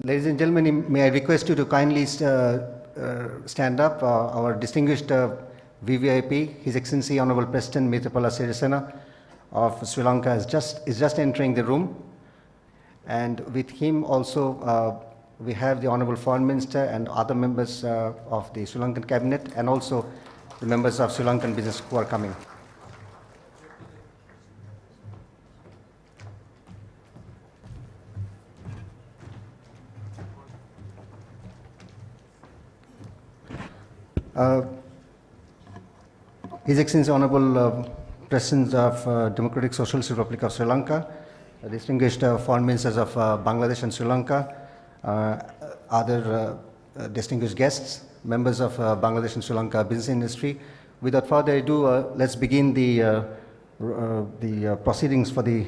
Ladies and gentlemen, may I request you to kindly stand up. Our distinguished VVIP, His Excellency Honorable President Maithripala Sirisena of Sri Lanka is just entering the room. And with him also we have the Honorable Foreign Minister and other members of the Sri Lankan Cabinet, and also the members of Sri Lankan business who are coming. His Excellency Honorable President of Democratic Socialist Republic of Sri Lanka, distinguished foreign ministers of Bangladesh and Sri Lanka, other distinguished guests, members of Bangladesh and Sri Lanka business industry. Without further ado, let's begin the proceedings for the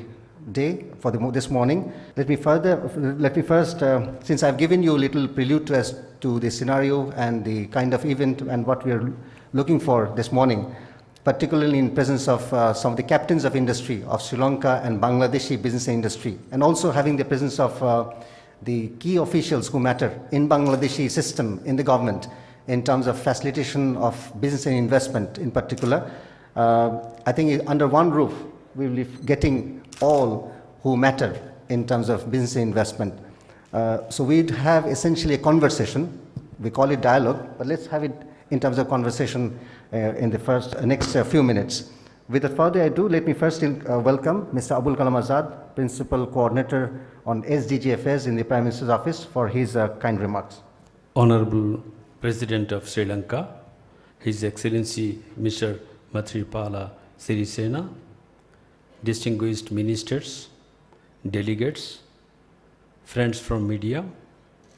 day, for this morning. Let me first, since I've given you a little prelude as to the scenario and the kind of event and what we are looking for this morning, particularly in presence of some of the captains of industry of Sri Lanka and Bangladeshi business industry, and also having the presence of the key officials who matter in Bangladeshi system, in the government, in terms of facilitation of business and investment in particular. I think under one roof, we will be getting all who matter in terms of business and investment. So we'd have essentially a conversation. We call it dialogue, but let's have it in terms of conversation in the next few minutes. Without further ado, let me first welcome Mr. Abul Principal Coordinator on SDG Affairs in the Prime Minister's Office for his kind remarks. Honorable President of Sri Lanka, His Excellency Mr. Maithripala Sirisena, distinguished ministers, delegates, friends from media,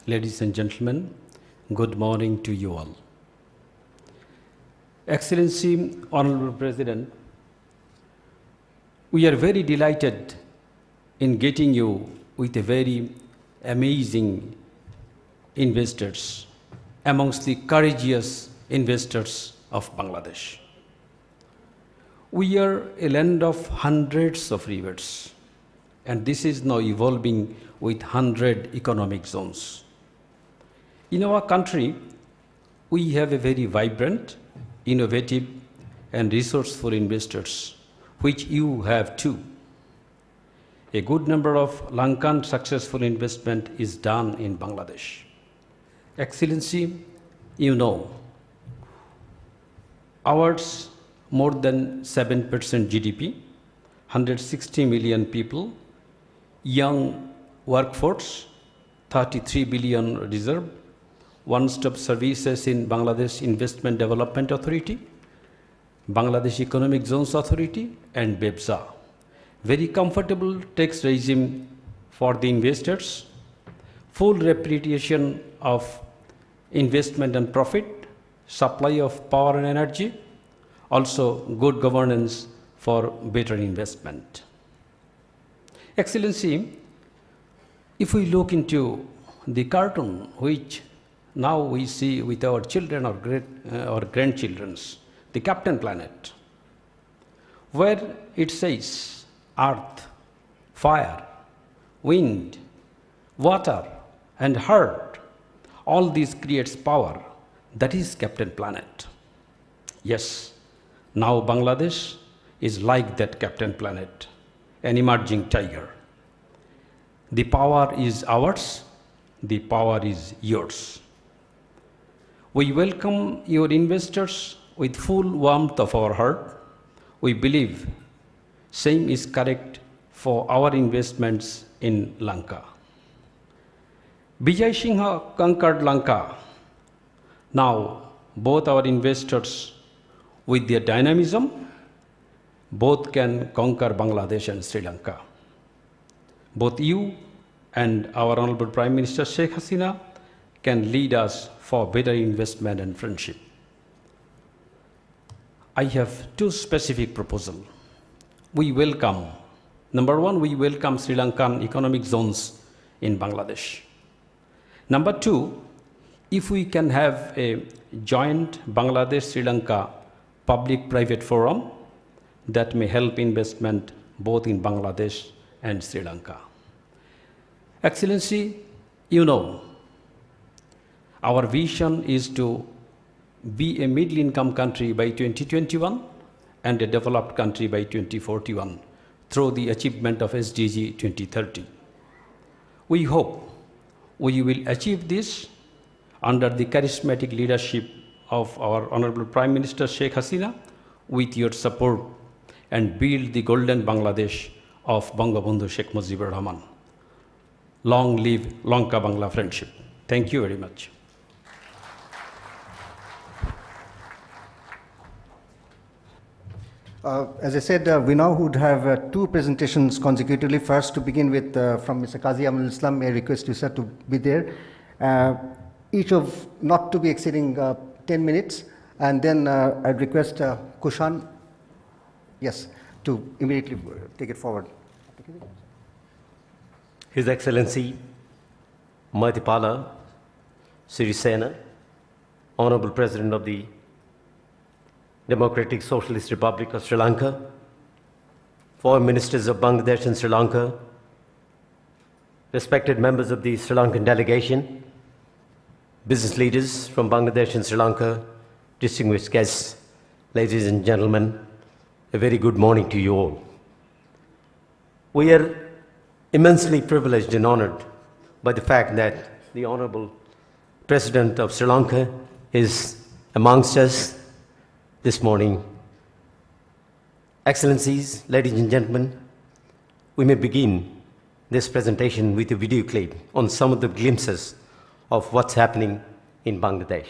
ladies and gentlemen, good morning to you all. Excellency, Honorable President, we are very delighted in getting you with a very amazing investors amongst the courageous investors of Bangladesh. We are a land of hundreds of rivers, and this is now evolving with 100 economic zones. In our country, we have a very vibrant, innovative, and resourceful investors, which you have too. A good number of Lankan successful investment is done in Bangladesh. Excellency, you know, ours more than 7% GDP, 160 million people, young workforce, 33 billion reserve, one-stop services in Bangladesh Investment Development Authority, Bangladesh Economic Zones Authority, and BIDA. Very comfortable tax regime for the investors, full repatriation of investment and profit, supply of power and energy, also good governance for better investment. Excellency, if we look into the cartoon which now we see with our children or grandchildren, the Captain Planet, where it says earth, fire, wind, water, and earth, all this creates power. That is Captain Planet. Yes, now Bangladesh is like that Captain Planet, an emerging tiger. The power is ours, the power is yours. We welcome your investors with full warmth of our heart. We believe same is correct for our investments in Lanka. Vijay Singha conquered Lanka. Now both our investors, with their dynamism, both can conquer Bangladesh and Sri Lanka. Both you and our Honorable Prime Minister Sheikh Hasina can lead us for better investment and friendship. I have two specific proposals. We welcome, number one, we welcome Sri Lankan economic zones in Bangladesh. Number two, if we can have a joint Bangladesh-Sri Lanka public-private forum that may help investment both in Bangladesh and Sri Lanka. Excellency, You know, our vision is to be a middle-income country by 2021 and a developed country by 2041 through the achievement of SDG 2030. We hope we will achieve this under the charismatic leadership of our Honorable Prime Minister Sheikh Hasina, with your support, and build the golden Bangladesh of Bangabandhu Sheikh Mujibur Rahman. Long live Lanka Bangla friendship. Thank you very much. As I said, we now would have two presentations consecutively. First, to begin with, from Mr. Qazi Amul Islam, may I request you, sir, to be there. Each of not to be exceeding 10 minutes, and then I'd request Kushan, yes, to immediately take it forward. His Excellency Maithripala, Sirisena, Honorable President of the Democratic Socialist Republic of Sri Lanka, foreign ministers of Bangladesh and Sri Lanka, respected members of the Sri Lankan delegation, business leaders from Bangladesh and Sri Lanka, distinguished guests, ladies and gentlemen, a very good morning to you all. We are immensely privileged and honored by the fact that the Honorable President of Sri Lanka is amongst us this morning. Excellencies, ladies and gentlemen, we may begin this presentation with a video clip on some of the glimpses of what's happening in Bangladesh.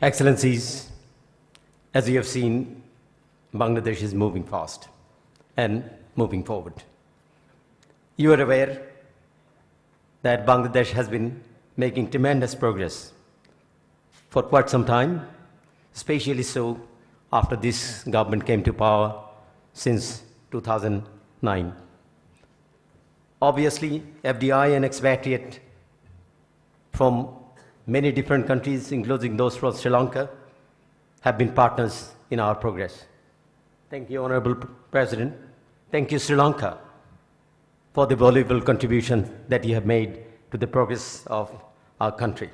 Excellencies, as you have seen, Bangladesh is moving fast and moving forward. You are aware that Bangladesh has been making tremendous progress for quite some time, especially so after this government came to power since 2009. Obviously, FDI and expatriate from many different countries, including those from Sri Lanka, have been partners in our progress. Thank you, Honorable President. Thank you, Sri Lanka, for the valuable contribution that you have made to the progress of our country.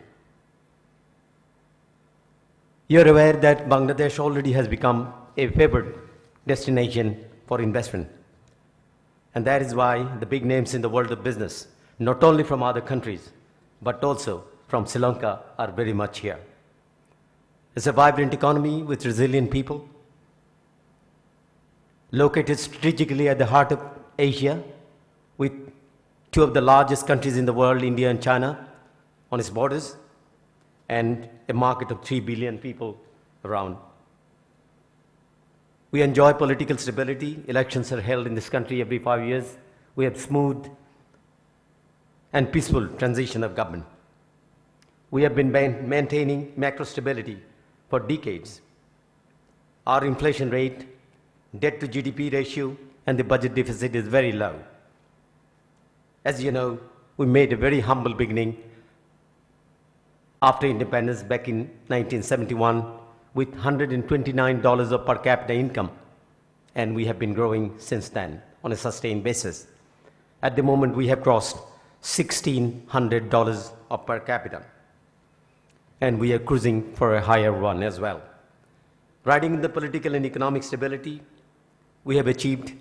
You're aware that Bangladesh already has become a favored destination for investment. And that is why the big names in the world of business, not only from other countries, but also from Sri Lanka, are very much here. It's a vibrant economy with resilient people, located strategically at the heart of Asia, with two of the largest countries in the world, India and China, on its borders, and a market of 3 billion people around. We enjoy political stability. Elections are held in this country every 5 years. We have smooth and peaceful transition of government. We have been maintaining macro stability for decades. Our inflation rate, debt to GDP ratio, and the budget deficit is very low. As you know, we made a very humble beginning after independence back in 1971 with $129 of per capita income, and we have been growing since then on a sustained basis. At the moment, we have crossed $1,600 of per capita, and we are cruising for a higher one as well. Riding in the political and economic stability, we have achieved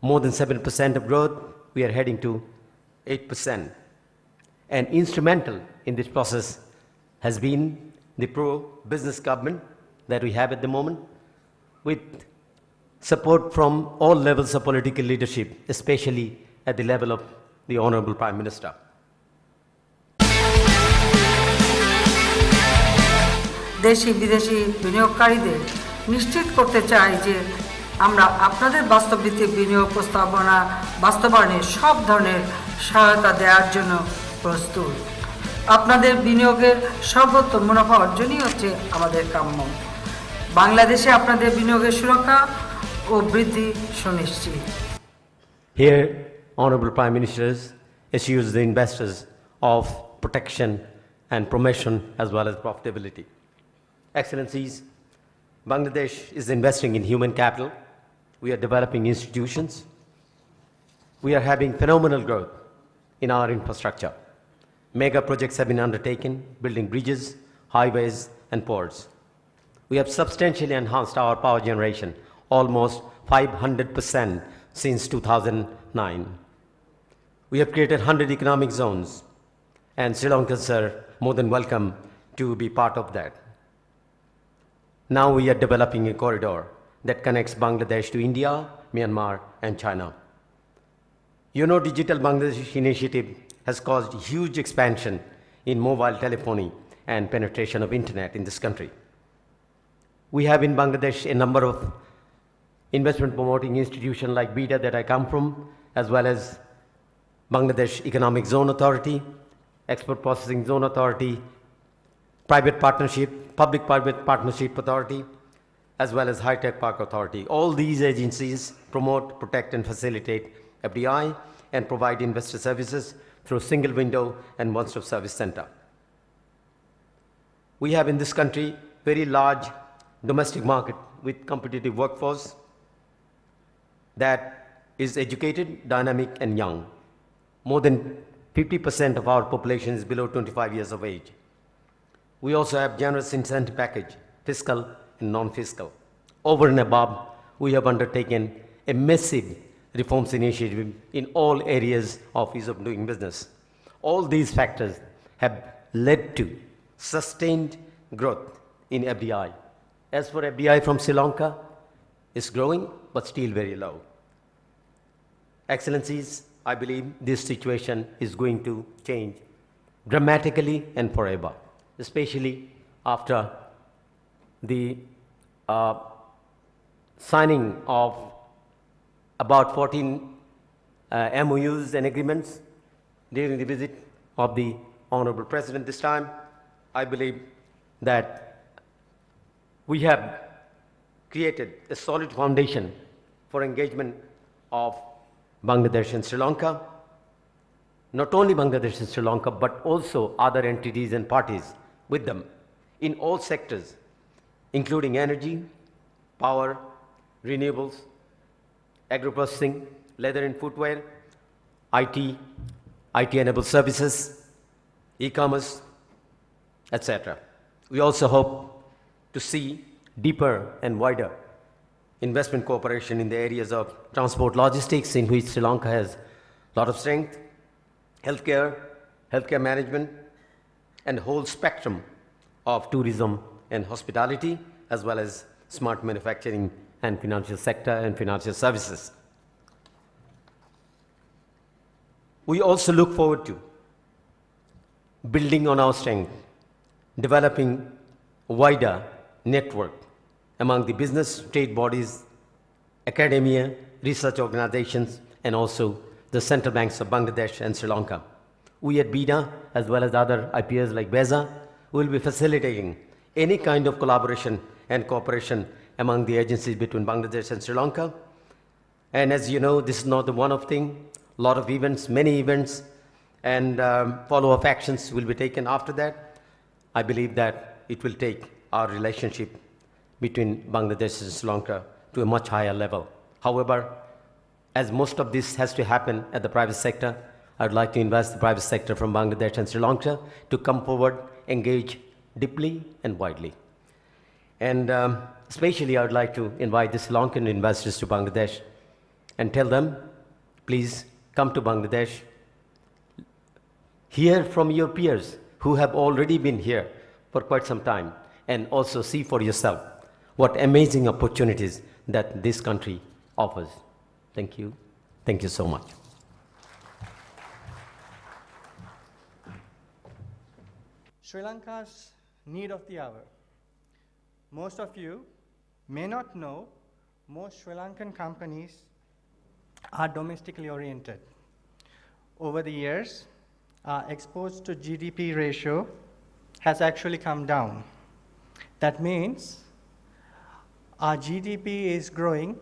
more than 7% of growth. We are heading to 8%. And instrumental in this process has been the pro-business government that we have at the moment, with support from all levels of political leadership, especially at the level of the Honorable Prime Minister. দেশি বিদেশি বিনিয়োগকারীদের নিশ্চিত করতে চাই যে আমরা আপনাদের বাস্তবভিত্তিক বিনিয়োগ প্রস্তাবনা বাস্তবায়নে সব ধরনের সহায়তা দেওয়ার জন্য প্রস্তুত। আপনাদের বিনিয়োগের সর্বোত্তম মুনাফা অর্জনই হচ্ছে আমাদের কাম্য। বাংলাদেশে আপনাদের বিনিয়োগের সুরক্ষা ও বৃদ্ধি সুনিশ্চিত। Here, Honorable Prime Ministers assures the investors of protection and promotion as well as profitability. Excellencies, Bangladesh is investing in human capital. We are developing institutions. We are having phenomenal growth in our infrastructure. Mega projects have been undertaken, building bridges, highways, and ports. We have substantially enhanced our power generation, almost 500% since 2009. We have created 100 economic zones, and Sri Lankans are more than welcome to be part of that. Now we are developing a corridor that connects Bangladesh to India, Myanmar, and China. You know, Digital Bangladesh initiative has caused huge expansion in mobile telephony and penetration of internet in this country. We have in Bangladesh a number of investment promoting institutions like BIDA that I come from, as well as Bangladesh Economic Zone Authority, Export Processing Zone Authority, Private Partnership, Public-Private Partnership Authority, as well as High Tech Park Authority. All these agencies promote, protect, and facilitate FDI and provide investor services through single window and one-stop service center. We have in this country very large domestic market with competitive workforce that is educated, dynamic, and young. More than 50% of our population is below 25 years of age. We also have generous incentive package, fiscal and non-fiscal. Over and above, we have undertaken a massive reforms initiative in all areas of ease of doing business. All these factors have led to sustained growth in FDI. As for FDI from Sri Lanka, it's growing, but still very low. Excellencies, I believe this situation is going to change dramatically and forever, especially after the signing of about 14 MOUs and agreements during the visit of the Honorable President this time. I believe that we have created a solid foundation for engagement of Bangladesh and Sri Lanka. Not only Bangladesh and Sri Lanka, but also other entities and parties with them in all sectors, including energy, power, renewables, agro-processing, leather and footwear, IT, IT-enabled services, e-commerce, etc. We also hope to see deeper and wider investment cooperation in the areas of transport logistics, in which Sri Lanka has a lot of strength, healthcare, healthcare management, and whole spectrum of tourism and hospitality, as well as smart manufacturing and financial sector and financial services. We also look forward to building on our strength, developing a wider network among the business, trade bodies, academia, research organizations, and also the central banks of Bangladesh and Sri Lanka. We at BIDA, as well as other IPs like BESA, will be facilitating any kind of collaboration and cooperation among the agencies between Bangladesh and Sri Lanka. And as you know, this is not the one-off thing. A lot of events, many events, and follow-up actions will be taken after that. I believe that it will take our relationship between Bangladesh and Sri Lanka to a much higher level. However, as most of this has to happen at the private sector, I would like to invite the private sector from Bangladesh and Sri Lanka to come forward, engage deeply and widely. And especially I would like to invite the Sri Lankan investors to Bangladesh and tell them, please come to Bangladesh, hear from your peers who have already been here for quite some time, and also see for yourself what amazing opportunities that this country offers. Thank you. Thank you so much. Sri Lanka's need of the hour. Most of you may not know most Sri Lankan companies are domestically oriented. Over the years, our exports to GDP ratio has actually come down. That means our GDP is growing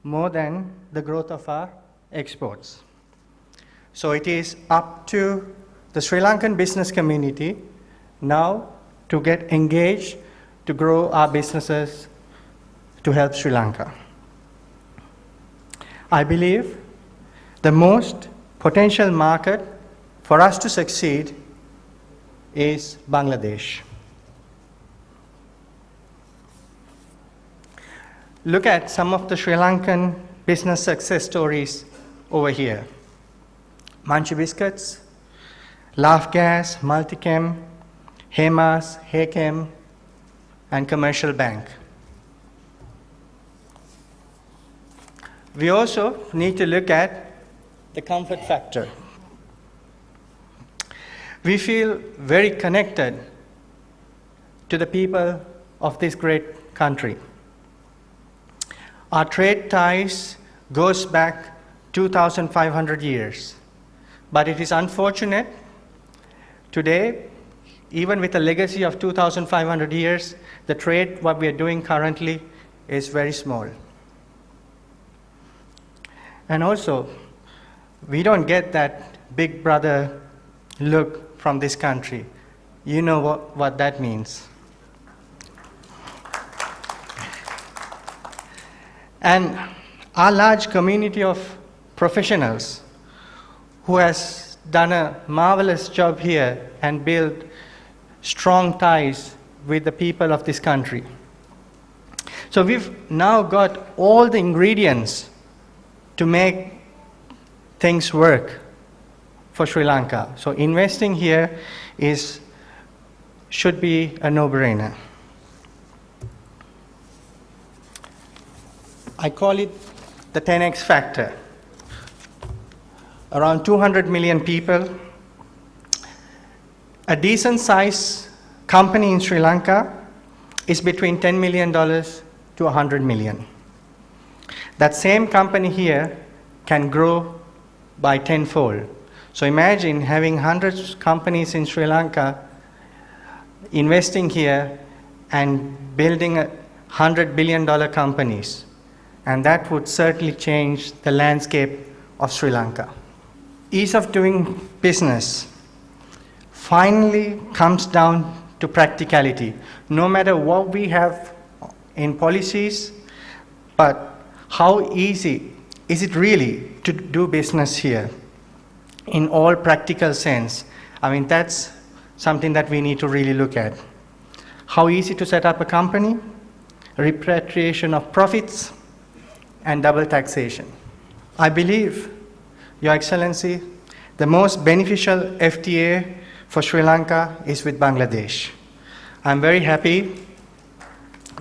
more than the growth of our exports. So it is up to the Sri Lankan business community now to get engaged to grow our businesses to help Sri Lanka. I believe the most potential market for us to succeed is Bangladesh. Look at some of the Sri Lankan business success stories over here. Manchi Biscuits, Laugh Gas, Multichem, Hemas, Hechem, and Commercial Bank. We also need to look at the comfort factor. We feel very connected to the people of this great country. Our trade ties goes back 2,500 years. But it is unfortunate today, even with a legacy of 2,500 years, the trade, what we are doing currently, is very small. And also, we don't get that big brother look from this country. You know what that means. And our large community of professionals who has done a marvelous job here and built strong ties with the people of this country. So we've now got all the ingredients to make things work for Sri Lanka. So investing here should be a no-brainer. I call it the 10x factor. Around 200 million people. A decent size company in Sri Lanka is between $10 million to 100 million. That same company here can grow by tenfold. So imagine having hundreds of companies in Sri Lanka investing here and building $100 billion companies, and that would certainly change the landscape of Sri Lanka. Ease of doing business finally comes down to practicality. No matter what we have in policies, but how easy is it really to do business here in all practical sense? I mean, that's something that we need to really look at. How easy to set up a company, repatriation of profits, and double taxation. I believe, Your Excellency, the most beneficial FTA for Sri Lanka is with Bangladesh. I'm very happy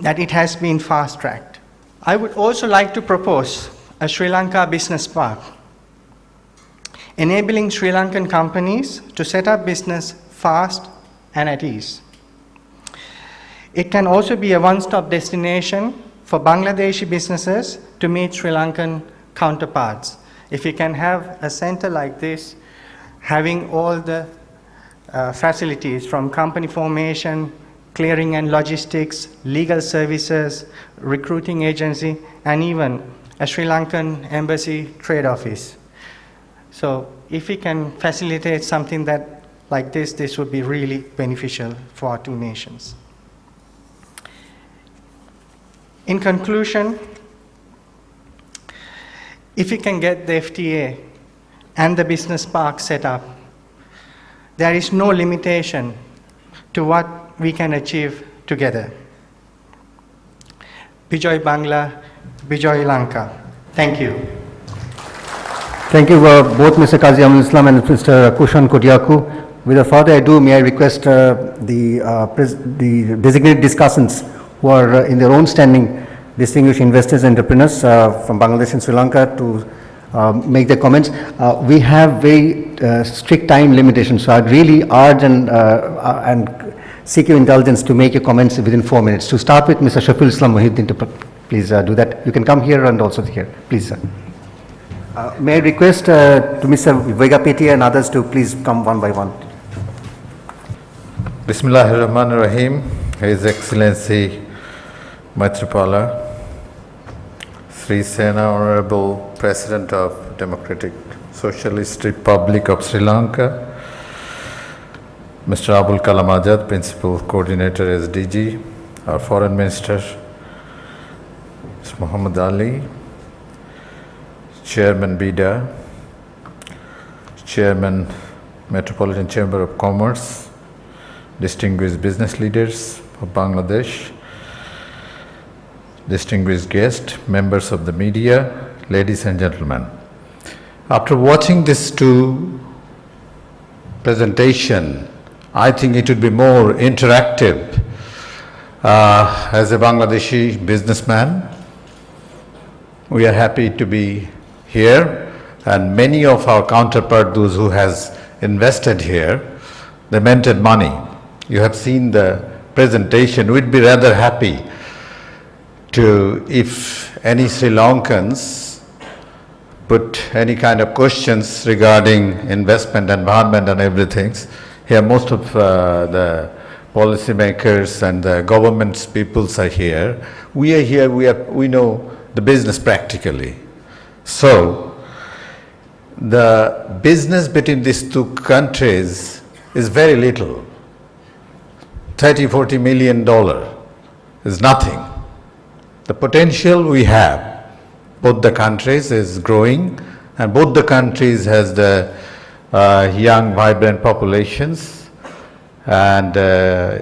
that it has been fast-tracked. I would also like to propose a Sri Lanka business park, enabling Sri Lankan companies to set up business fast and at ease. It can also be a one-stop destination for Bangladeshi businesses to meet Sri Lankan counterparts. If we can have a center like this, having all the facilities from company formation, clearing and logistics, legal services, recruiting agency, and even a Sri Lankan embassy trade office. So if we can facilitate something like this, this would be really beneficial for our two nations. In conclusion, if we can get the FTA and the business park set up, there is no limitation to what we can achieve together. Bijoy Bangla, Bijoy Lanka. Thank you. Thank you both Mr. Qazi Amul Islam and Mr. Kushan Kodiaku. Without further ado, may I request the designated discussants who are in their own standing, distinguished investors and entrepreneurs from Bangladesh and Sri Lanka to make their comments. We have very strict time limitations, so I'd really urge and seek your indulgence to make your comments within 4 minutes. To start with, Mr. Shafiul Islam Muhyiddin, to please do that. You can come here and also here, please, sir. May I request to Mr. Vegapeti and others to please come one by one. Bismillahirrahmanirrahim. His Excellency Maithripala, Sirisena, Honorable President of Democratic Socialist Republic of Sri Lanka, Mr. Abul Kalamajad, Principal Coordinator SDG, our Foreign Minister, Mr. Muhammad Ali, Chairman BIDA, Chairman Metropolitan Chamber of Commerce, distinguished business leaders of Bangladesh, distinguished guests, members of the media, ladies and gentlemen. After watching these two presentations, I think it would be more interactive. As a Bangladeshi businessman, we are happy to be here, and many of our counterparts, those who has invested here, they mentored money. You have seen the presentation. We'd be rather happy to, if any Sri Lankans put any kind of questions regarding investment, environment and everything. Here most of the policymakers and the government's peoples are here. We are here, we know the business practically. So the business between these two countries is very little. $30–40 million is nothing. The potential we have, both the countries is growing, and both the countries has the young, vibrant populations. And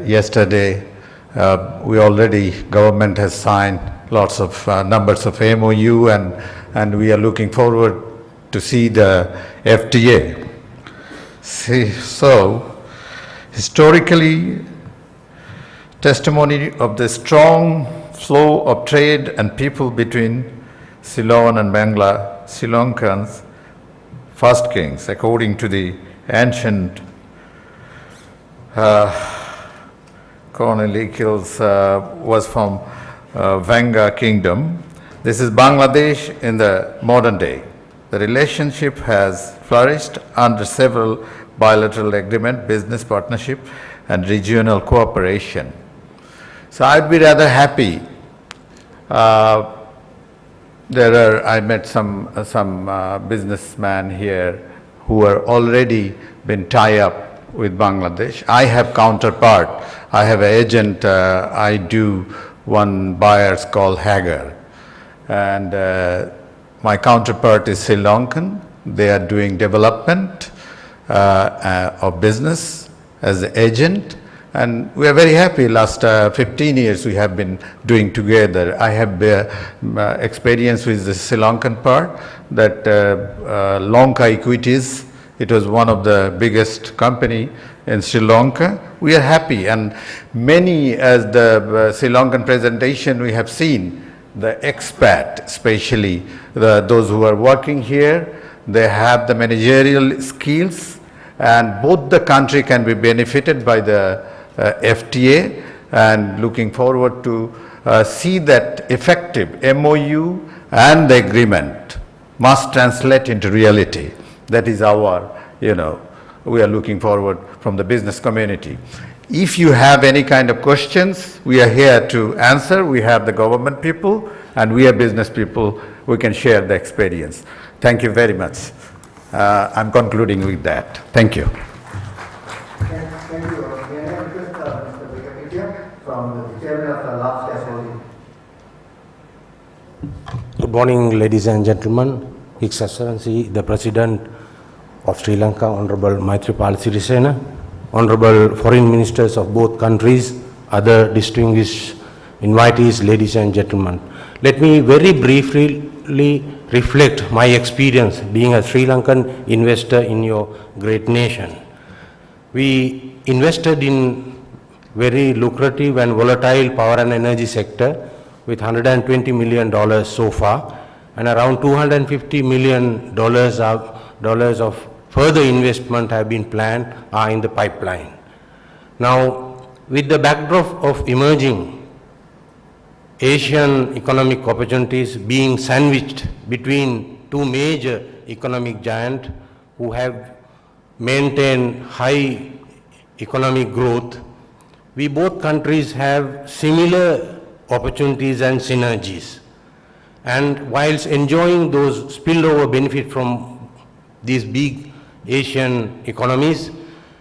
yesterday, government has signed lots of numbers of MOU, and we are looking forward to see the FTA. So, historically, testimony of the strong flow of trade and people between Ceylon and Sri Lankans, first kings, according to the ancient chronicles, was from Vanga kingdom. This is Bangladesh in the modern day. The relationship has flourished under several bilateral agreements, business partnership and regional cooperation. So I'd be rather happy I met some businessmen here who are already been tied up with Bangladesh. I have counterpart. I have an agent. I do one buyers called Hagar, and my counterpart is Sri Lankan. They are doing development of business as an agent, and we are very happy. Last 15 years we have been doing together. I have experience with the Sri Lankan part, that Lanka Equities. It was one of the biggest company in Sri Lanka. We are happy, and many, as the Sri Lankan presentation we have seen, the expat, especially those who are working here, they have the managerial skills, and both the country can be benefited by the FTA, and looking forward to see that effective MOU and the agreement must translate into reality. That is our, we are looking forward from the business community. If you have any kind of questions, we are here to answer. We have the government people and we are business people. We can share the experience. Thank you very much. I'm concluding with that. Thank you. Thank you. May I request Mr. Vikramaditya from the chairman of the large shareholding. Good morning, ladies and gentlemen. His Excellency, the President of Sri Lanka, Honorable Maithripala Sirisena, Honorable Foreign Ministers of both countries, other distinguished invitees, ladies and gentlemen. Let me very briefly reflect my experience being a Sri Lankan investor in your great nation. We invested in very lucrative and volatile power and energy sector with $120 million so far, and around $250 million of further investment have been planned, are in the pipeline. Now, with the backdrop of emerging Asian economic opportunities being sandwiched between two major economic giants who have maintained high economic growth, we both countries have similar opportunities and synergies. And whilst enjoying those spillover benefit from these big Asian economies,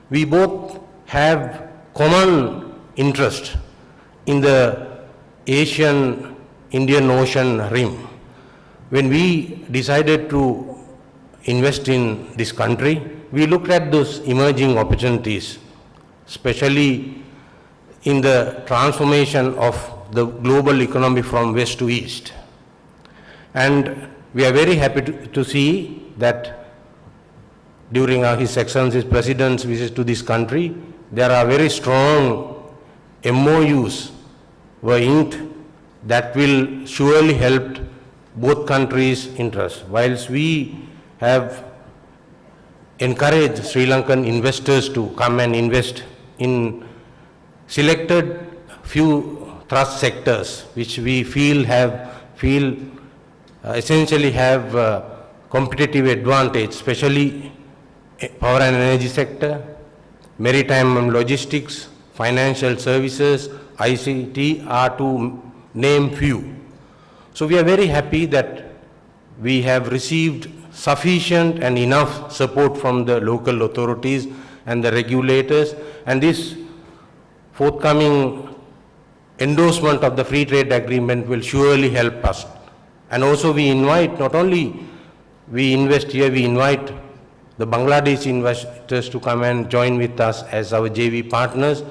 we both have common interest in the Asian Indian Ocean rim. When we decided to invest in this country, we looked at those emerging opportunities, especially in the transformation of the global economy from west to east. And we are very happy to see that during His Excellency's President's visit to this country, there are very strong MOUs were inked that will surely help both countries' interests. Whilst we have encouraged Sri Lankan investors to come and invest in selected few trust sectors which we feel essentially have competitive advantage, especially power and energy sector, maritime and logistics, financial services, ICT are to name few. So we are very happy that we have received sufficient and enough support from the local authorities and the regulators, and this forthcoming endorsement of the free trade agreement will surely help us. And also we invite, not only we invest here, we invite the Bangladeshi investors to come and join with us as our JV partners.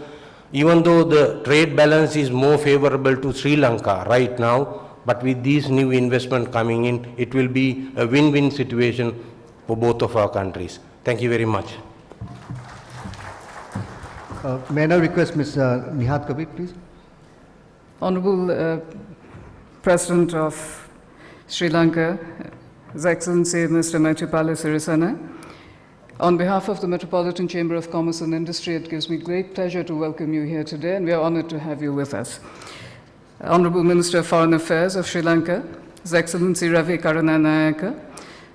Even though the trade balance is more favorable to Sri Lanka right now, but with these new investment coming in, it will be a win-win situation for both of our countries. Thank you very much. May I now request Ms. Nihat Kabir, please? Honorable President of Sri Lanka, His Excellency Mr. Maithripala Sirisena, on behalf of the Metropolitan Chamber of Commerce and Industry, it gives me great pleasure to welcome you here today, and we are honored to have you with us. Honorable Minister of Foreign Affairs of Sri Lanka, His Excellency Ravi Karunanayake,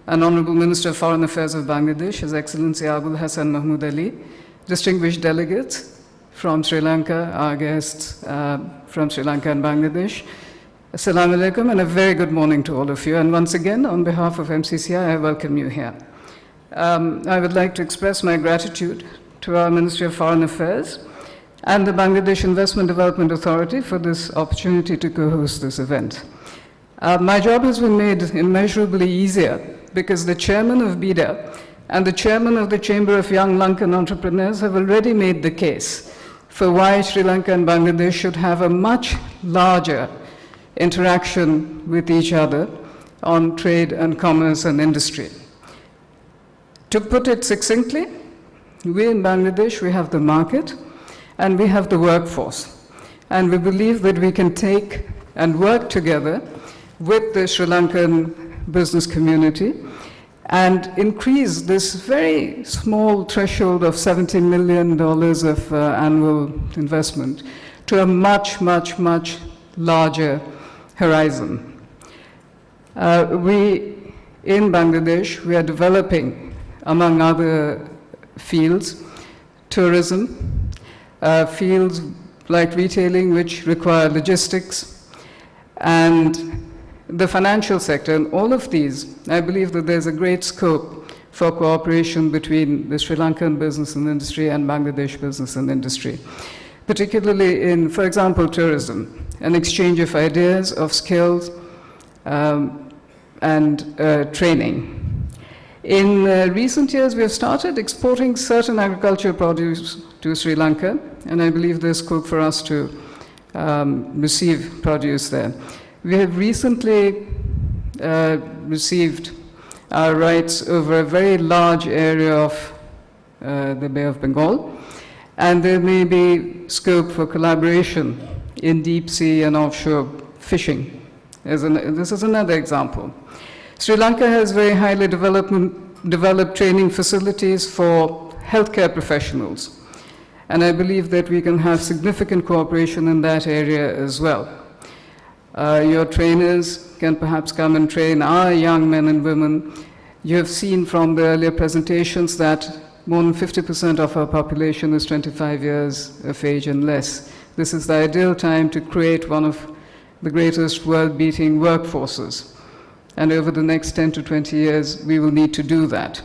and Honorable Minister of Foreign Affairs of Bangladesh, His Excellency Abul Hassan Mahmood Ali, distinguished delegates from Sri Lanka, our guests from Sri Lanka and Bangladesh, Assalamu alaikum and a very good morning to all of you. And once again, on behalf of MCCI, I welcome you here. I would like to express my gratitude to our Ministry of Foreign Affairs and the Bangladesh Investment Development Authority for this opportunity to co-host this event. My job has been made immeasurably easier because the chairman of BIDA and the chairman of the Chamber of Young Lankan Entrepreneurs have already made the case for why Sri Lanka and Bangladesh should have a much larger interaction with each other on trade and commerce and industry. To put it succinctly, we in Bangladesh, we have the market and we have the workforce. And we believe that we can take and work together with the Sri Lankan business community and increase this very small threshold of $70 million of annual investment to a much, much, much larger horizon. We, in Bangladesh, we are developing, among other fields, tourism, fields like retailing, which require logistics, and the financial sector. And all of these, I believe that there's a great scope for cooperation between the Sri Lankan business and industry and Bangladesh business and industry, particularly in, for example, tourism, an exchange of ideas, of skills, and training. In recent years, we have started exporting certain agricultural produce to Sri Lanka, and I believe there's scope for us to receive produce there. We have recently received our rights over a very large area of the Bay of Bengal, and there may be scope for collaboration in deep sea and offshore fishing. This is another example. Sri Lanka has very highly developed training facilities for healthcare professionals, and I believe that we can have significant cooperation in that area as well. Your trainers can perhaps come and train our young men and women. You have seen from the earlier presentations that more than 50% of our population is 25 years of age and less. This is the ideal time to create one of the greatest world-beating workforces. And over the next 10 to 20 years, we will need to do that.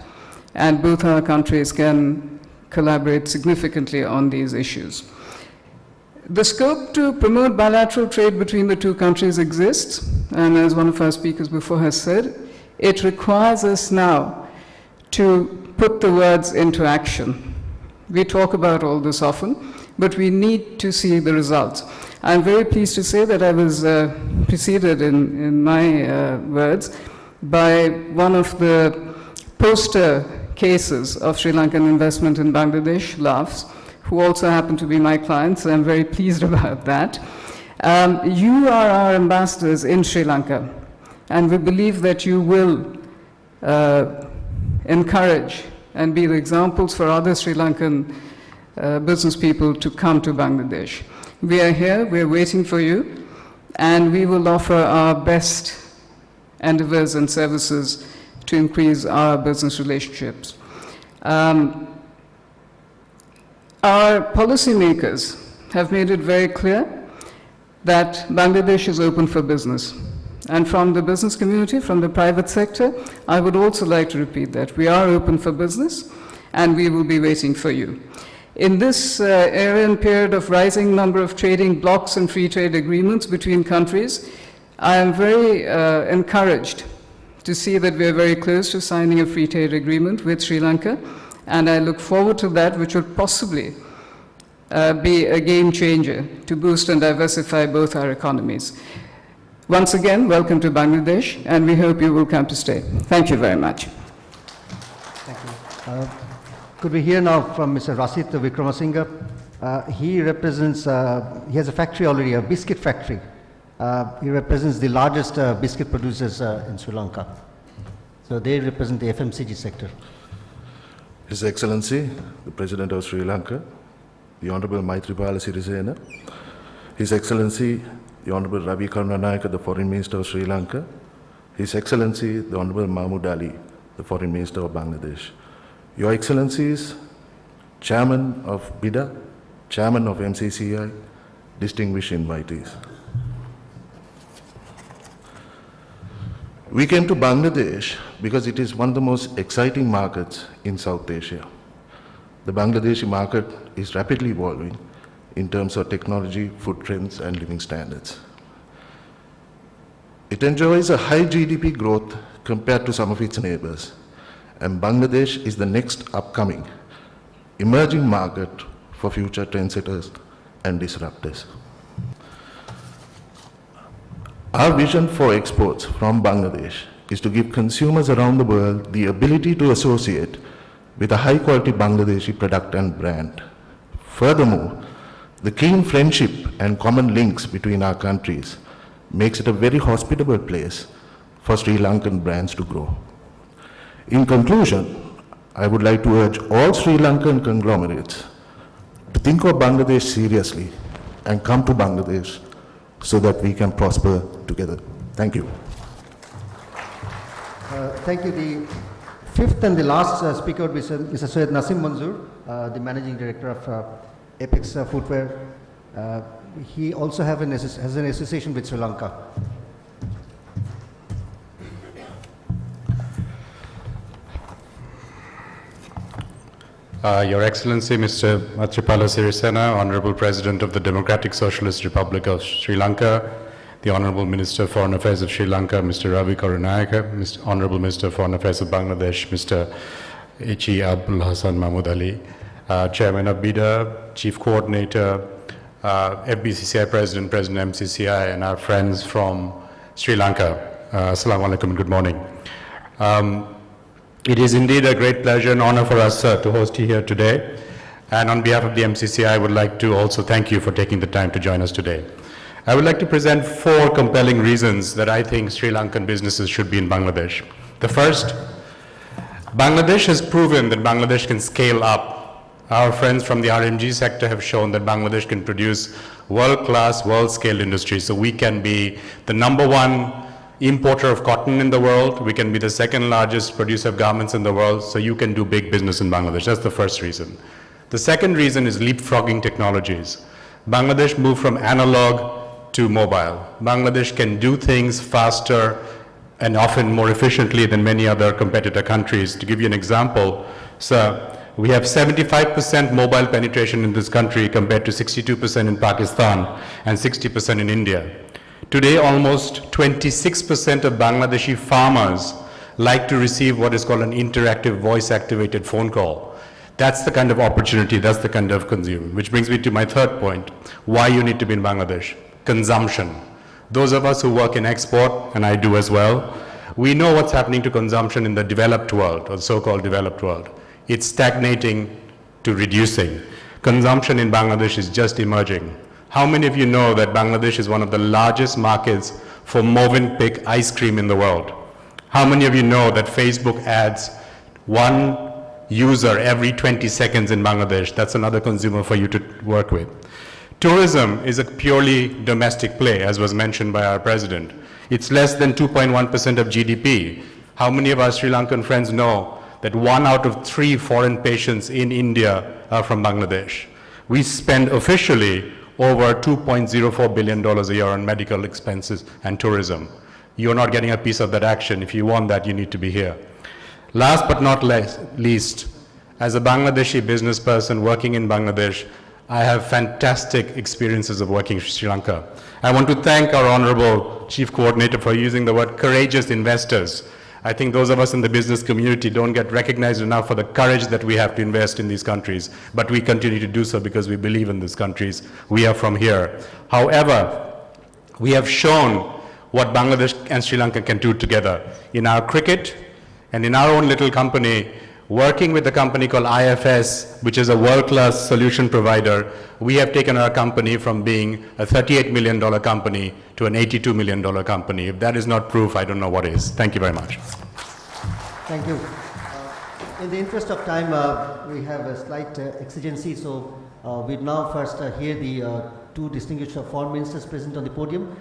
And both our countries can collaborate significantly on these issues. The scope to promote bilateral trade between the two countries exists, and as one of our speakers before has said, it requires us now to put the words into action. We talk about all this often, but we need to see the results. I'm very pleased to say that I was preceded in my words by one of the poster cases of Sri Lankan investment in Bangladesh, LAFS, who also happen to be my clients, so I'm very pleased about that. You are our ambassadors in Sri Lanka, and we believe that you will encourage and be the examples for other Sri Lankan business people to come to Bangladesh. We are here, we're waiting for you, and we will offer our best endeavors and services to increase our business relationships. Our policymakers have made it very clear that Bangladesh is open for business. And from the business community, from the private sector, I would also like to repeat that. We are open for business, and we will be waiting for you. In this era and period of rising number of trading blocs and free trade agreements between countries, I am very encouraged to see that we are very close to signing a free trade agreement with Sri Lanka, and I look forward to that, which will possibly be a game changer to boost and diversify both our economies. Once again, welcome to Bangladesh, and we hope you will come to stay. Thank you very much. Thank you. Could we hear now from Mr. Rasit Vikramasinghe? He represents, he has a factory already, a biscuit factory. He represents the largest biscuit producers in Sri Lanka. So they represent the FMCG sector. His Excellency, the President of Sri Lanka, the Honorable Maithripala Sirisena, His Excellency, the Honorable Ravi, the Foreign Minister of Sri Lanka, His Excellency, the Honorable Mahmood, the Foreign Minister of Bangladesh, Your Excellencies, Chairman of BIDA, Chairman of MCCI, distinguished invitees. We came to Bangladesh because it is one of the most exciting markets in South Asia. The Bangladeshi market is rapidly evolving in terms of technology, food trends, and living standards. It enjoys a high GDP growth compared to some of its neighbors, and Bangladesh is the next upcoming emerging market for future trendsetters and disruptors. Our vision for exports from Bangladesh is to give consumers around the world the ability to associate with a high-quality Bangladeshi product and brand. Furthermore, the keen friendship and common links between our countries makes it a very hospitable place for Sri Lankan brands to grow. In conclusion, I would like to urge all Sri Lankan conglomerates to think of Bangladesh seriously and come to Bangladesh so that we can prosper together. Thank you. Thank you. The fifth and the last speaker would be Mr. Syed Nasim Manzoor, the Managing Director of Apex Footwear. He also has an association with Sri Lanka. Your Excellency, Mr. Maithripala Sirisena, Honorable President of the Democratic Socialist Republic of Sri Lanka, the Honorable Minister of Foreign Affairs of Sri Lanka, Mr. Ravi Karunanayake, Honorable Minister of Foreign Affairs of Bangladesh, Mr. H.E. Abul Hassan Mahmood Ali, Chairman of BIDA, Chief Coordinator, FBCCI President, President MCCI, and our friends from Sri Lanka. Assalamu alaikum and good morning. It is indeed a great pleasure and honor for us to host you here today. And on behalf of the MCCI, I would like to also thank you for taking the time to join us today. I would like to present 4 compelling reasons that I think Sri Lankan businesses should be in Bangladesh. The first, Bangladesh has proven that Bangladesh can scale up. Our friends from the RMG sector have shown that Bangladesh can produce world-class, world-scale industry. So we can be the #1 importer of cotton in the world. We can be the 2nd largest producer of garments in the world. So you can do big business in Bangladesh. That's the first reason. The second reason is leapfrogging technologies. Bangladesh moved from analog to mobile. Bangladesh can do things faster and often more efficiently than many other competitor countries. To give you an example, sir, we have 75% mobile penetration in this country compared to 62% in Pakistan and 60% in India. Today, almost 26% of Bangladeshi farmers like to receive what is called an interactive voice-activated phone call. That's the kind of opportunity, that's the kind of consumer. Which brings me to my third point, why you need to be in Bangladesh. Consumption. Those of us who work in export, and I do as well, we know what's happening to consumption in the developed world, or so-called developed world. It's stagnating to reducing. Consumption in Bangladesh is just emerging. How many of you know that Bangladesh is one of the largest markets for Movenpick ice cream in the world? How many of you know that Facebook adds 1 user every 20 seconds in Bangladesh? That's another consumer for you to work with. Tourism is a purely domestic play, as was mentioned by our president. It's less than 2.1% of GDP. How many of our Sri Lankan friends know that 1 out of 3 foreign patients in India are from Bangladesh? We spend officially over $2.04 billion a year on medical expenses and tourism. You're not getting a piece of that action. If you want that, you need to be here. Last but not least, as a Bangladeshi business person working in Bangladesh, I have fantastic experiences of working in Sri Lanka. I want to thank our Honorable Chief Coordinator for using the word courageous investors. I think those of us in the business community don't get recognized enough for the courage that we have to invest in these countries, but we continue to do so because we believe in these countries. We are from here. However, we have shown what Bangladesh and Sri Lanka can do together. In our cricket and in our own little company, working with a company called IFS, which is a world-class solution provider, we have taken our company from being a $38 million company to an $82 million company. If that is not proof, I don't know what is. Thank you very much. Thank you. In the interest of time, we have a slight exigency, so we'd now first hear the 2 distinguished foreign ministers present on the podium.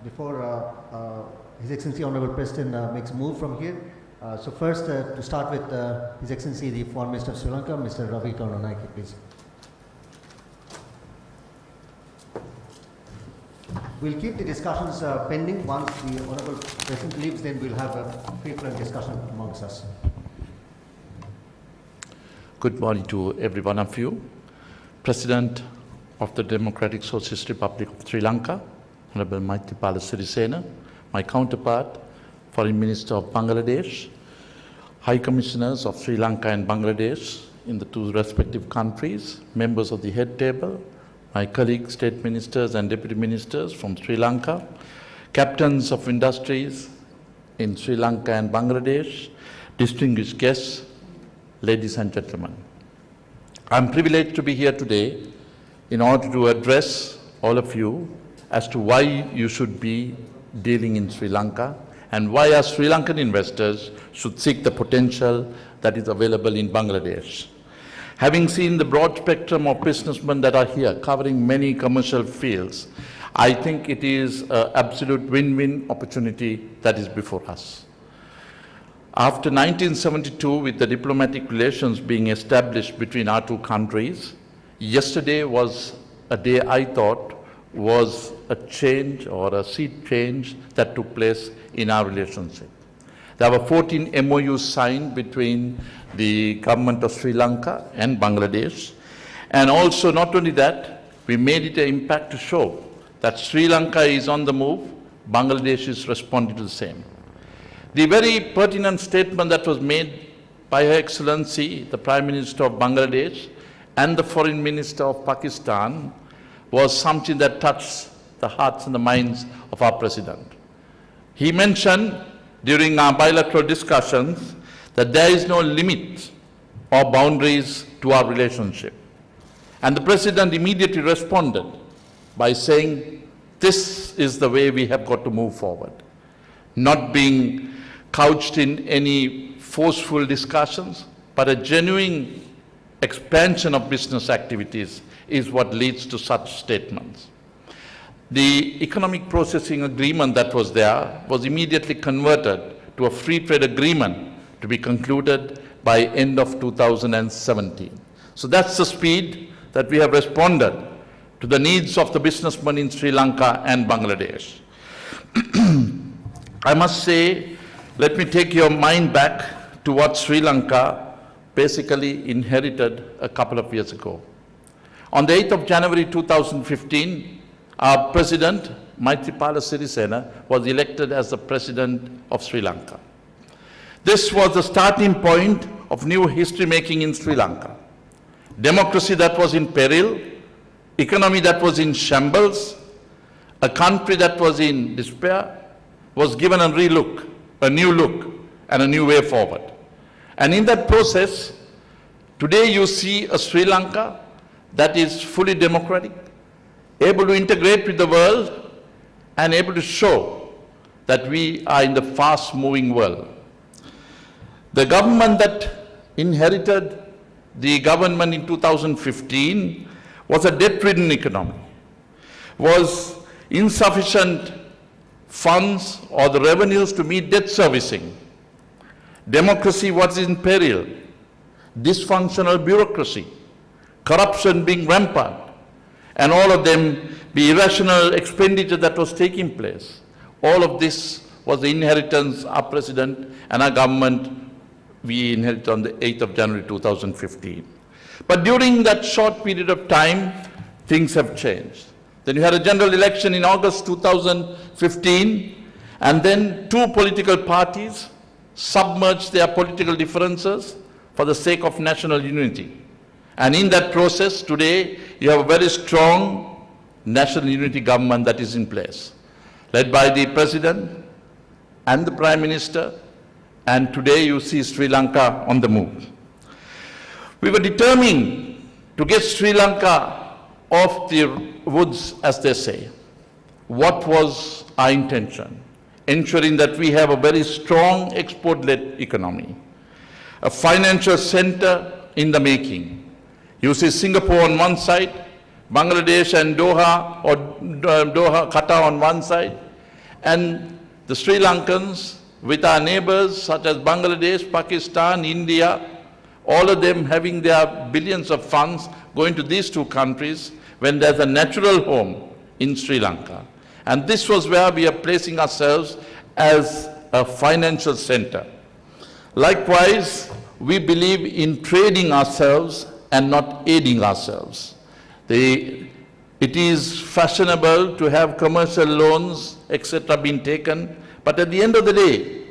Before His Excellency Honorable President makes a move from here. So first, to start with His Excellency the Foreign Minister of Sri Lanka, Mr. Ravi please. We'll keep the discussions pending. Once the Honorable President leaves, then we'll have a free-flowing discussion amongst us. Good morning to every one of you. President of the Democratic Socialist Republic of Sri Lanka, Honorable Maithripala Sirisena, my counterpart, Foreign Minister of Bangladesh, High Commissioners of Sri Lanka and Bangladesh in the two respective countries, members of the head table, my colleagues, state ministers and deputy ministers from Sri Lanka, captains of industries in Sri Lanka and Bangladesh, distinguished guests, ladies and gentlemen. I'm privileged to be here today in order to address all of you as to why you should be dealing in Sri Lanka and why our Sri Lankan investors should seek the potential that is available in Bangladesh. Having seen the broad spectrum of businessmen that are here covering many commercial fields, I think it is an absolute win-win opportunity that is before us. After 1972, with the diplomatic relations being established between our two countries, yesterday was a day I thought was a change or a sea change that took place in our relationship. There were 14 MOUs signed between the government of Sri Lanka and Bangladesh. And also, not only that, we made it an impact to show that Sri Lanka is on the move, Bangladesh is responding to the same. The very pertinent statement that was made by Her Excellency, the Prime Minister of Bangladesh, and the Foreign Minister of Pakistan was something that touched the hearts and the minds of our President. He mentioned during our bilateral discussions that there is no limit or boundaries to our relationship. And the President immediately responded by saying, this is the way we have got to move forward, not being couched in any forceful discussions, but a genuine expansion of business activities is what leads to such statements. The economic processing agreement that was there was immediately converted to a free trade agreement to be concluded by end of 2017. So that's the speed that we have responded to the needs of the businessmen in Sri Lanka and Bangladesh. I must say, let me take your mind back to what Sri Lanka basically inherited a couple of years ago. On the 8th of January 2015, our President, Maithripala Sirisena, was elected as the President of Sri Lanka. This was the starting point of new history making in Sri Lanka. Democracy that was in peril, economy that was in shambles, a country that was in despair, was given a relook, a new look, and a new way forward. And in that process, today you see a Sri Lanka that is fully democratic, able to integrate with the world, and able to show that we are in the fast-moving world. The government that inherited the government in 2015 was a debt-ridden economy, was insufficient funds or the revenues to meet debt servicing. Democracy was in peril, dysfunctional bureaucracy, corruption being rampant, and all of them the irrational expenditure that was taking place. All of this was the inheritance our President and our government we inherited on the 8th of January 2015. But during that short period of time, things have changed. Then you had a general election in August 2015, and then two political parties submerged their political differences for the sake of national unity. And in that process, today, you have a very strong national unity government that is in place, led by the President and the Prime Minister, and today you see Sri Lanka on the move. We were determined to get Sri Lanka off the woods, as they say. What was our intention? Ensuring that we have a very strong export-led economy, a financial center in the making. You see Singapore on one side, Bangladesh and Doha, or Doha, Qatar on one side, and the Sri Lankans with our neighbors such as Bangladesh, Pakistan, India, all of them having their billions of funds going to these two countries when there's a natural home in Sri Lanka. And this was where we are placing ourselves as a financial center. Likewise, we believe in trading ourselves and not aiding ourselves. It is fashionable to have commercial loans, etc. being taken, but at the end of the day,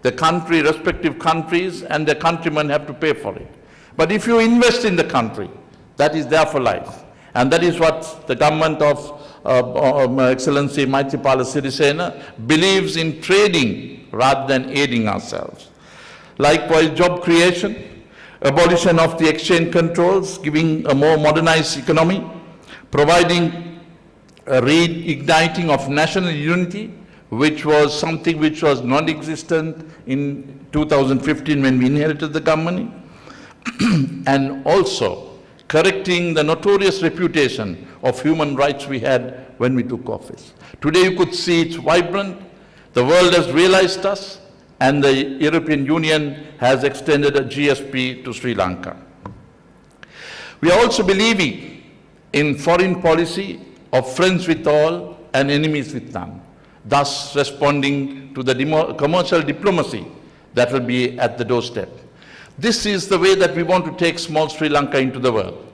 the country, respective countries and their countrymen have to pay for it. But if you invest in the country, that is there for life. And that is what the government of Excellency Maithripala Sirisena believes in, trading rather than aiding ourselves. Likewise, job creation, abolition of the exchange controls, giving a more modernized economy, providing a reigniting of national unity, which was something which was non-existent in 2015 when we inherited the government, and also correcting the notorious reputation of human rights we had when we took office. Today you could see it's vibrant, the world has realized us, and the European Union has extended a GSP to Sri Lanka. We are also believing in foreign policy of friends with all and enemies with none, thus responding to the commercial diplomacy that will be at the doorstep. This is the way that we want to take small Sri Lanka into the world.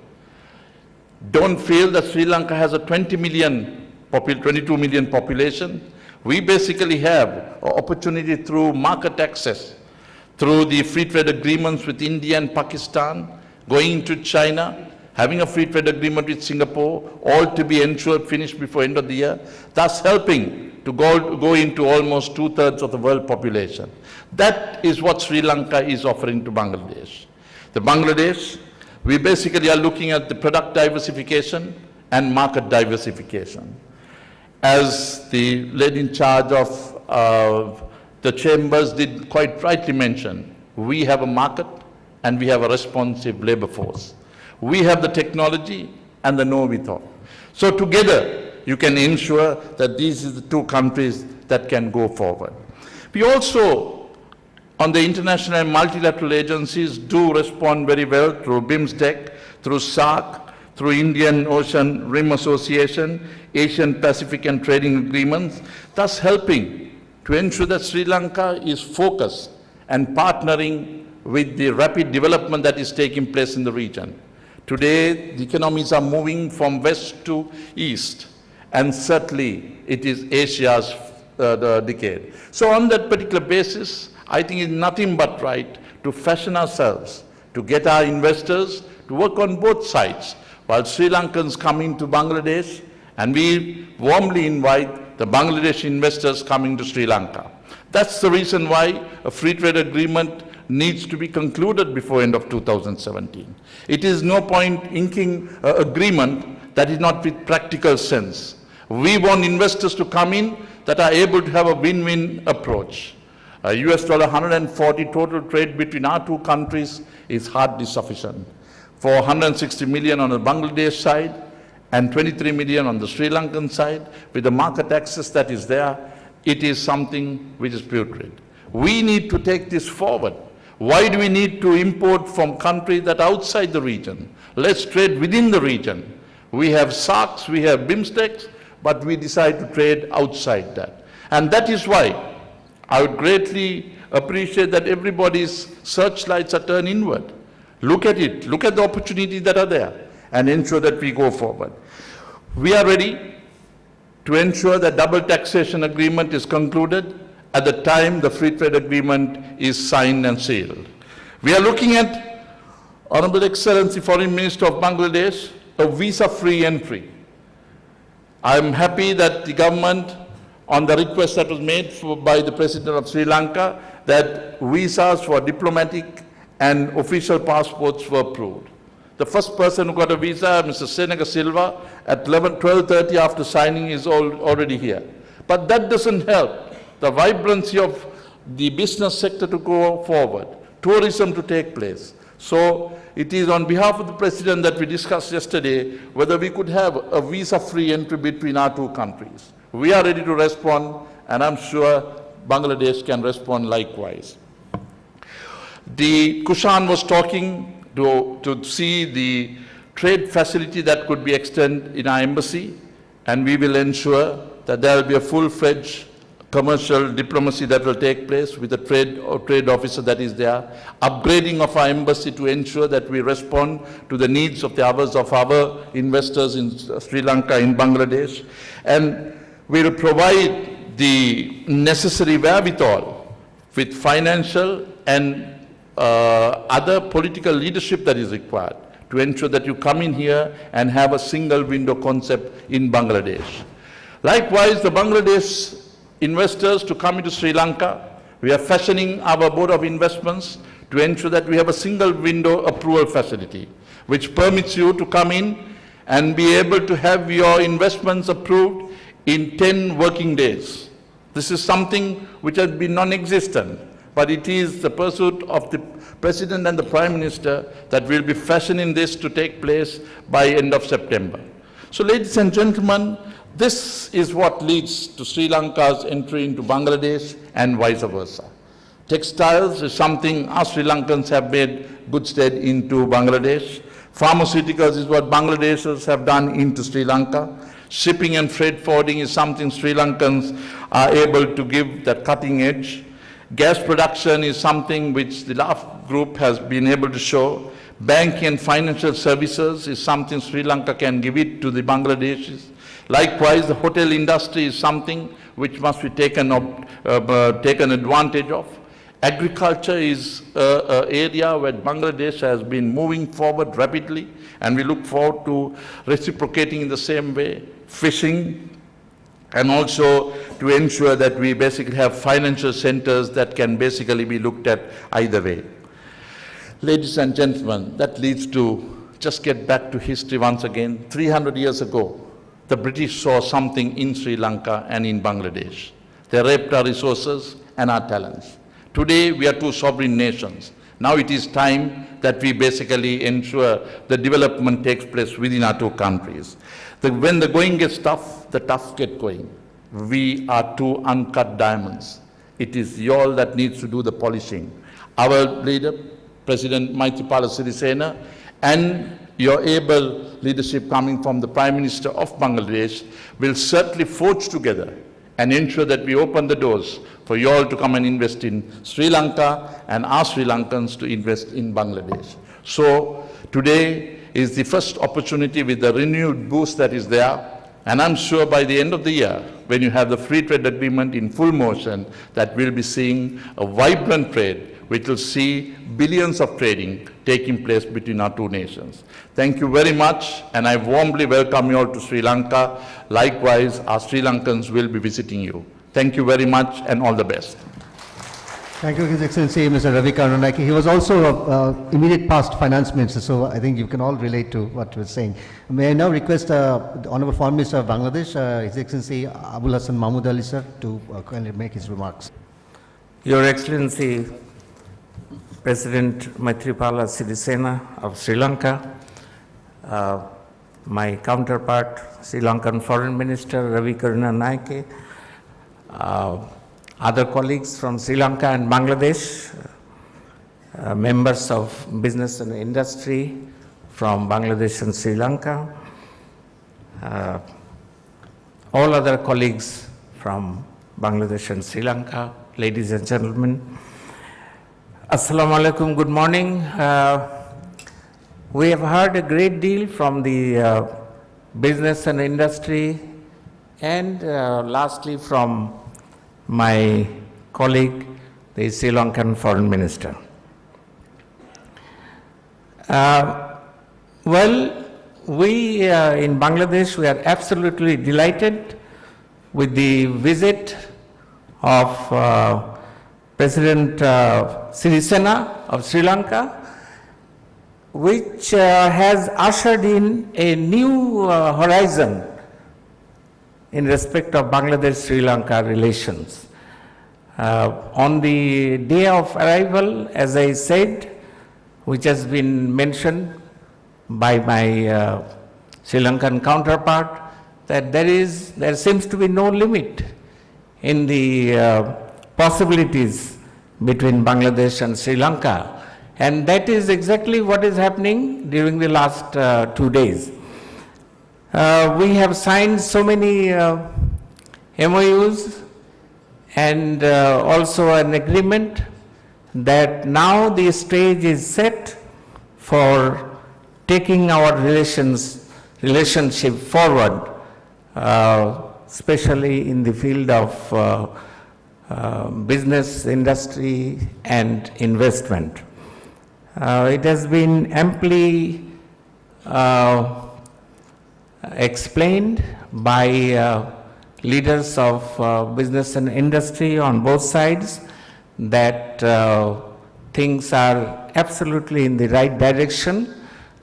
Don't feel that Sri Lanka has a 22 million population. We basically have an opportunity through market access, through the free trade agreements with India and Pakistan, going into China, having a free trade agreement with Singapore, all to be ensured finished before end of the year, thus helping to go into almost 2/3 of the world population. That is what Sri Lanka is offering to Bangladesh. The Bangladesh, we basically are looking at the product diversification and market diversification. As the lady in charge of the chambers did quite rightly mention, we have a market and we have a responsive labor force. We have the technology and the know-with-all. So together, you can ensure that these are the two countries that can go forward. We also, on the international and multilateral agencies, do respond very well through BIMSTEC, through SAARC, through Indian Ocean Rim Association, Asian Pacific and Trading Agreements, thus helping to ensure that Sri Lanka is focused and partnering with the rapid development that is taking place in the region. Today, the economies are moving from west to east, and certainly it is Asia's decade. So on that particular basis, I think it's nothing but right to fashion ourselves, to get our investors to work on both sides, while Sri Lankans come into Bangladesh, and we warmly invite the Bangladeshi investors coming to Sri Lanka. That's the reason why a free trade agreement needs to be concluded before end of 2017. It is no point inking an agreement that is not with practical sense. We want investors to come in that are able to have a win-win approach. $140 total trade between our two countries is hardly sufficient. For 160 million on the Bangladesh side and 23 million on the Sri Lankan side, with the market access that is there, it is something which is putrid. We need to take this forward. Why do we need to import from countries that are outside the region? Let's trade within the region. We have SAARCs, we have BIMSTECs, but we decide to trade outside that. And that is why I would greatly appreciate that everybody's searchlights are turned inward. Look at it, look at the opportunities that are there, and ensure that we go forward. We are ready to ensure that double taxation agreement is concluded at the time the free trade agreement is signed and sealed. We are looking at, Honorable Excellency Foreign Minister of Bangladesh, a visa-free entry. I am happy that the government, on the request that was made by the President of Sri Lanka, that visas for diplomatic and official passports were approved. The first person who got a visa, Mr. Senega Silva, at 12:30 after signing is already here. But that doesn't help the vibrancy of the business sector to go forward, tourism to take place. So it is on behalf of the President that we discussed yesterday whether we could have a visa-free entry between our two countries. We are ready to respond, and I'm sure Bangladesh can respond likewise. The Kushan was talking to see the trade facility that could be extended in our embassy, and we will ensure that there will be a full-fledged commercial diplomacy that will take place with the trade officer that is there, upgrading of our embassy to ensure that we respond to the needs of the hours of our investors in Sri Lanka, in Bangladesh, and we will provide the necessary wherewithal with financial and other political leadership that is required to ensure that you come in here and have a single window concept in Bangladesh. Likewise, the Bangladesh investors to come into Sri Lanka, we are fashioning our Board of Investments to ensure that we have a single window approval facility, which permits you to come in and be able to have your investments approved in 10 working days. This is something which has been non-existent, but it is the pursuit of the President and the Prime Minister that will be fashioning this to take place by end of September. So ladies and gentlemen, this is what leads to Sri Lanka's entry into Bangladesh and vice versa. Textiles is something us Sri Lankans have made good stead into Bangladesh. Pharmaceuticals is what Bangladeshis have done into Sri Lanka. Shipping and freight forwarding is something Sri Lankans are able to give that cutting edge. Gas production is something which the LAF group has been able to show. Banking and financial services is something Sri Lanka can give it to the Bangladeshis. Likewise, the hotel industry is something which must be taken advantage of. Agriculture is an area where Bangladesh has been moving forward rapidly, and we look forward to reciprocating in the same way. Fishing, and also to ensure that we basically have financial centers that can basically be looked at either way. Ladies and gentlemen, that leads to just get back to history once again. 300 years ago, the British saw something in Sri Lanka and in Bangladesh. They raped our resources and our talents. Today, we are two sovereign nations. Now it is time that we basically ensure the development takes place within our two countries. When the going gets tough, the tough get going. We are two uncut diamonds. It is y'all that needs to do the polishing. Our leader, President Maithripala Sirisena, and your able leadership coming from the Prime Minister of Bangladesh will certainly forge together and ensure that we open the doors for you all to come and invest in Sri Lanka and ask Sri Lankans to invest in Bangladesh. So today is the first opportunity with the renewed boost that is there, and I'm sure by the end of the year, when you have the free trade agreement in full motion, that we'll be seeing a vibrant trade which will see billions of trading taking place between our two nations. Thank you very much, and I warmly welcome you all to Sri Lanka. Likewise, our Sri Lankans will be visiting you. Thank you very much, and all the best. Thank you, His Excellency, Mr. Ravi Karunanayake. He was also immediate past finance minister, so I think you can all relate to what he was saying. May I now request the Honorable Foreign Minister of Bangladesh, His Excellency Abul Hassan Mahmood Ali, sir, to kindly make his remarks. Your Excellency, President Maithripala Sirisena of Sri Lanka, my counterpart, Sri Lankan Foreign Minister Ravi Karunanayake, other colleagues from Sri Lanka and Bangladesh, members of business and industry from Bangladesh and Sri Lanka, all other colleagues from Bangladesh and Sri Lanka, ladies and gentlemen. Assalamu alaikum, good morning. We have heard a great deal from the business and industry, and lastly from my colleague, the Sri Lankan Foreign Minister. Well, we in Bangladesh, we are absolutely delighted with the visit of President Sirisena of Sri Lanka, which has ushered in a new horizon in respect of Bangladesh-Sri Lanka relations. On the day of arrival, as I said, which has been mentioned by my Sri Lankan counterpart, that there seems to be no limit in the possibilities between Bangladesh and Sri Lanka. And that is exactly what is happening during the last 2 days. We have signed so many MOUs and also an agreement that now the stage is set for taking our relationship forward, especially in the field of business, industry, and investment. It has been amply explained by leaders of business and industry on both sides that things are absolutely in the right direction.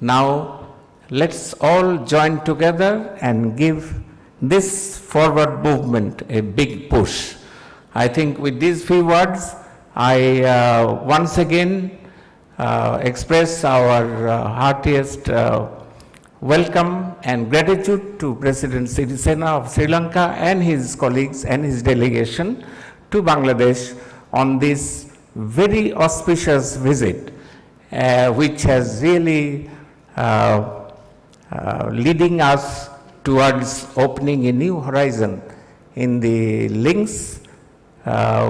Now, let's all join together and give this forward movement a big push. I think with these few words, I once again express our heartiest welcome and gratitude to President Sirisena of Sri Lanka and his colleagues and his delegation to Bangladesh on this very auspicious visit, which has really leading us towards opening a new horizon in the links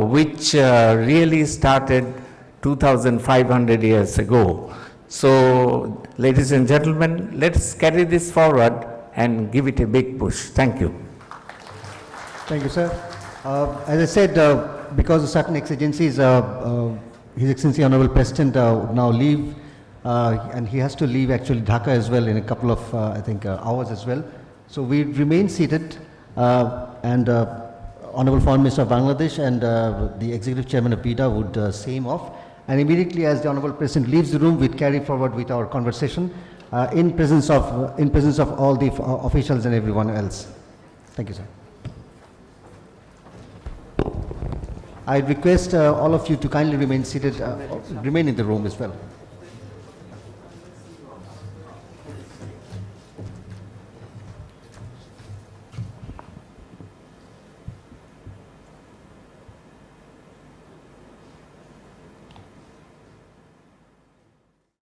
which really started 2,500 years ago. So, ladies and gentlemen, let's carry this forward and give it a big push. Thank you. Thank you, sir. As I said, because of certain exigencies, His Excellency Honorable President would now leave, and he has to leave actually Dhaka as well in a couple of, I think, hours as well. So we remain seated, and Honorable Foreign Minister of Bangladesh and the Executive Chairman of BIDA would say him off. And immediately as the Honorable President leaves the room, we'd carry forward with our conversation in presence of all the officials and everyone else. Thank you, sir. I request all of you to kindly remain seated, remain in the room as well.